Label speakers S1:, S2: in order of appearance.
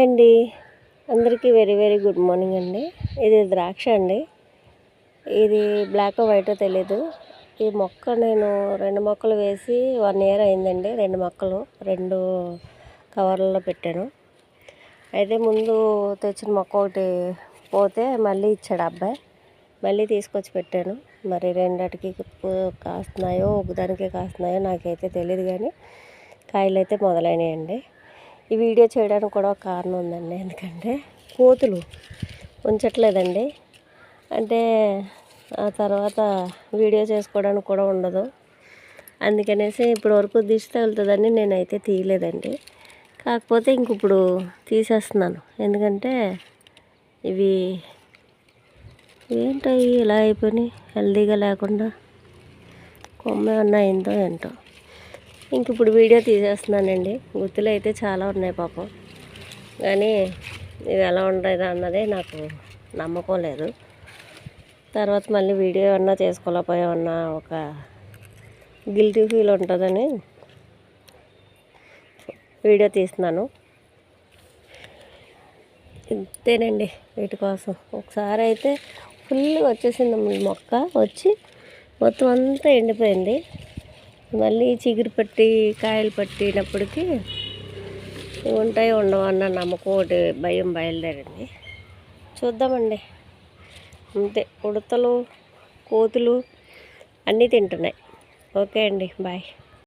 S1: అండి, అందరికీ very very good morning అండి. ఇది ద్రాక్ష అండి. ఇది బ్లాక్ వైట్ తెలీదు. ఈ మొక్క నేను 2 మొక్కలు వేసి 1 ఇయర్ అయిందండి. 2 మొక్కలు 2 కవర్లలో పెట్టాను. అయితే ముందు తెచ్చిన మొక్క ఒకటి పోతే మళ్ళీ ఇచ్చాడు అబ్బాయి, మళ్ళీ తీసుకొచ్చి పెట్టాను. మరి రెండిటికి కాస్తున్నాయో ఒకదానికే కాస్తున్నాయో నాకైతే తెలియదు, కానీ కాయలు అయితే మొదలైనాయండి. ఈ వీడియో చేయడానికి కూడా ఒక కారణం ఉందండి. ఎందుకంటే కోతులు ఉంచట్లేదండి. అంటే ఆ తర్వాత వీడియో చేసుకోవడానికి కూడా ఉండదు. అందుకనేసి ఇప్పటి వరకు దిష్టి తగులుతుందని నేనైతే తీయలేదండి. కాకపోతే ఇంక ఇప్పుడు తీసేస్తున్నాను. ఎందుకంటే ఇవి ఏంటవి ఇలా అయిపోయినాయి, హెల్దీగా లేకుండా. కొమ్మ ఏమన్నా అయిందో ఏంటో. ఇంక ఇప్పుడు వీడియో తీసేస్తున్నానండి. గుత్తులు అయితే చాలా ఉన్నాయి పాపం, కానీ ఇవి ఎలా ఉంటాయి అన్నదే నాకు నమ్మకం లేదు. తర్వాత మళ్ళీ వీడియో ఏమన్నా చేసుకోలేకపోయామన్నా ఒక గిల్టీ ఫీల్ ఉంటుందని వీడియో తీస్తున్నాను. ఇంతేనండి. వీటి కోసం ఒకసారి అయితే ఫుల్గా వచ్చేసింది మొక్క, వచ్చి మొత్తం అంతా ఎండిపోయింది. మళ్ళీ చిగురు పట్టి కాయలు పట్టినప్పటికీ ఉంటాయో ఉండవు అన్న నమ్మకం ఒకటి భయం బయలుదేరింది. చూద్దామండి. అంతే, ఉడతలు కోతులు అన్నీ తింటున్నాయి. ఓకే అండి, బాయ్.